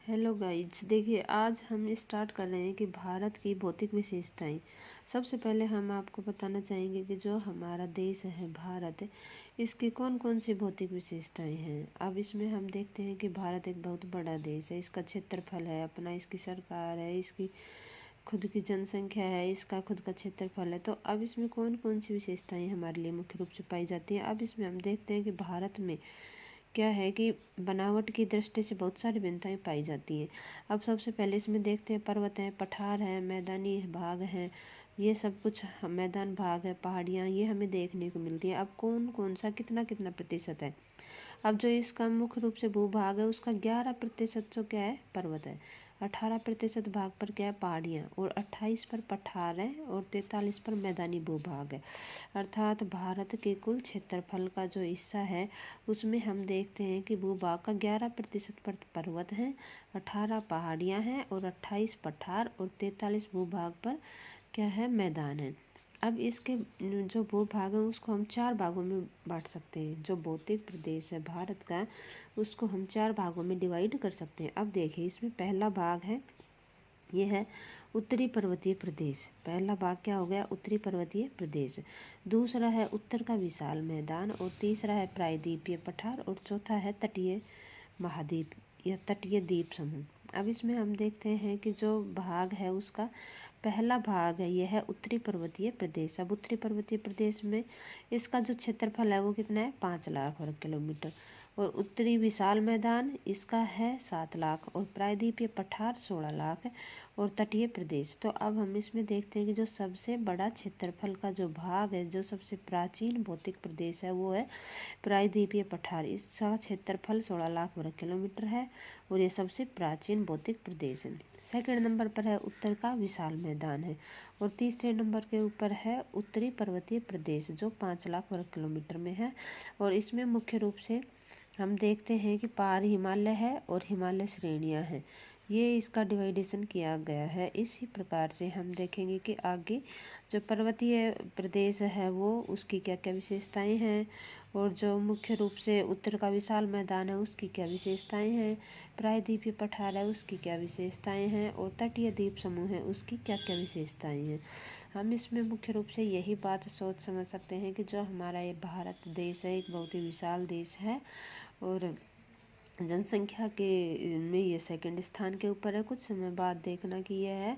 Hello guys, देखिए आज हम स्टार्ट कर रहे हैं कि भारत की भौतिक विशेषताएं। सबसे पहले हम आपको बताना चाहेंगे कि जो हमारा देश है भारत, इसकी कौन कौन सी भौतिक विशेषताएं हैं। अब इसमें हम देखते हैं कि भारत एक बहुत बड़ा देश है। इसका क्षेत्रफल है अपना, इसकी सरकार है, इसकी खुद की जनसंख्या है, इसका खुद का क्षेत्रफल है। तो अब इसमें कौन कौन सी विशेषताएं हमारे लिए मुख्य रूप से पाई जाती हैं। अब इसमें हम देखते हैं कि भारत में क्या है कि बनावट की दृष्टि से बहुत सारी भिन्नताएं पाई जाती हैं। अब सबसे पहले इसमें देखते हैं पर्वत हैं, पठार हैं, मैदानी भाग हैं, ये सब कुछ मैदान भाग है, पहाड़ियाँ, ये हमें देखने को मिलती है। अब कौन कौन सा कितना कितना प्रतिशत है। अब जो इसका मुख्य रूप से भूभाग है उसका 11% जो क्या है पर्वत है, 18% भाग पर क्या है पहाड़ियाँ, और 28 पर पठार है, और 43 पर मैदानी भूभाग है। अर्थात भारत के कुल क्षेत्रफल का जो हिस्सा है उसमें हम देखते हैं कि भूभाग का 11% पर पर्वत है, 18 पहाड़ियाँ हैं, और 28 पठार, और 43 भूभाग पर क्या है मैदान है। अब इसके जो भूभाग है उसको हम 4 भागों में बांट सकते हैं। जो भौतिक प्रदेश है भारत का उसको हम 4 भागों में डिवाइड कर सकते हैं। अब देखिए इसमें पहला भाग है, ये है उत्तरी पर्वतीय प्रदेश। पहला भाग क्या हो गया, उत्तरी पर्वतीय प्रदेश। दूसरा है उत्तर का विशाल मैदान, और तीसरा है प्रायद्वीपीय पठार, और चौथा है तटीय महाद्वीप या तटीय द्वीप समूह। अब इसमें हम देखते हैं कि जो भाग है उसका पहला भाग है, यह है उत्तरी पर्वतीय प्रदेश। अब उत्तरी पर्वतीय प्रदेश में इसका जो क्षेत्रफल है वो कितना है, 5 लाख वर्ग किलोमीटर, और उत्तरी विशाल मैदान इसका है 7 लाख, और प्रायद्वीपीय पठार 16 लाख है, और तटीय प्रदेश। तो अब हम इसमें देखते हैं कि जो सबसे बड़ा क्षेत्रफल का जो भाग है, जो सबसे प्राचीन भौतिक प्रदेश है वो है प्रायद्वीपीय पठार। इसका क्षेत्रफल 16 लाख वर्ग किलोमीटर है, और ये सबसे प्राचीन भौतिक प्रदेश है। सेकंड नंबर पर है उत्तर का विशाल मैदान है, और तीसरे नंबर के ऊपर है उत्तरी पर्वतीय प्रदेश जो 5 लाख वर्ग किलोमीटर में है। और इसमें मुख्य रूप से हम देखते हैं कि पहाड़ हिमालय है और हिमालय श्रेणियां हैं, ये इसका डिवाइडेशन किया गया है। इसी प्रकार से हम देखेंगे कि आगे जो पर्वतीय प्रदेश है वो उसकी क्या क्या विशेषताएं हैं, और जो मुख्य रूप से उत्तर का विशाल मैदान है उसकी क्या विशेषताएं हैं, प्रायद्वीपीय पठार है उसकी क्या विशेषताएं हैं, और तटीय द्वीप समूह है उसकी क्या क्या विशेषताएं हैं। हम इसमें मुख्य रूप से यही बात सोच समझ सकते हैं कि जो हमारा ये भारत देश है एक बहुत ही विशाल देश है, और जनसंख्या के में ये सेकंड स्थान के ऊपर है। कुछ समय बाद देखना कि यह है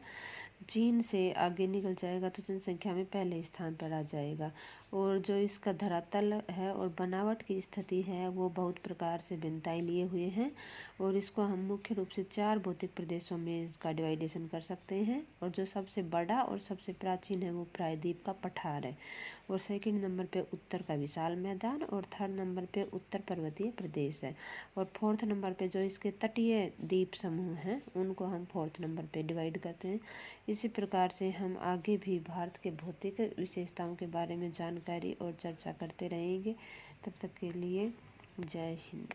चीन से आगे निकल जाएगा तो जनसंख्या में पहले स्थान पर आ जाएगा। और जो इसका धरातल है और बनावट की स्थिति है वो बहुत प्रकार से भिन्नताएं लिए हुए हैं, और इसको हम मुख्य रूप से 4 भौतिक प्रदेशों में इसका डिवाइडेशन कर सकते हैं। और जो सबसे बड़ा और सबसे प्राचीन है वो प्रायद्वीप का पठार है, और सेकंड नंबर पे उत्तर का विशाल मैदान, और थर्ड नंबर पे उत्तर पर्वतीय प्रदेश है, और फोर्थ नंबर पे जो इसके तटीय द्वीप समूह हैं उनको हम फोर्थ नंबर पे डिवाइड करते हैं। इसी प्रकार से हम आगे भी भारत के भौतिक विशेषताओं के बारे में जानकारी और चर्चा करते रहेंगे। तब तक के लिए जय हिंद।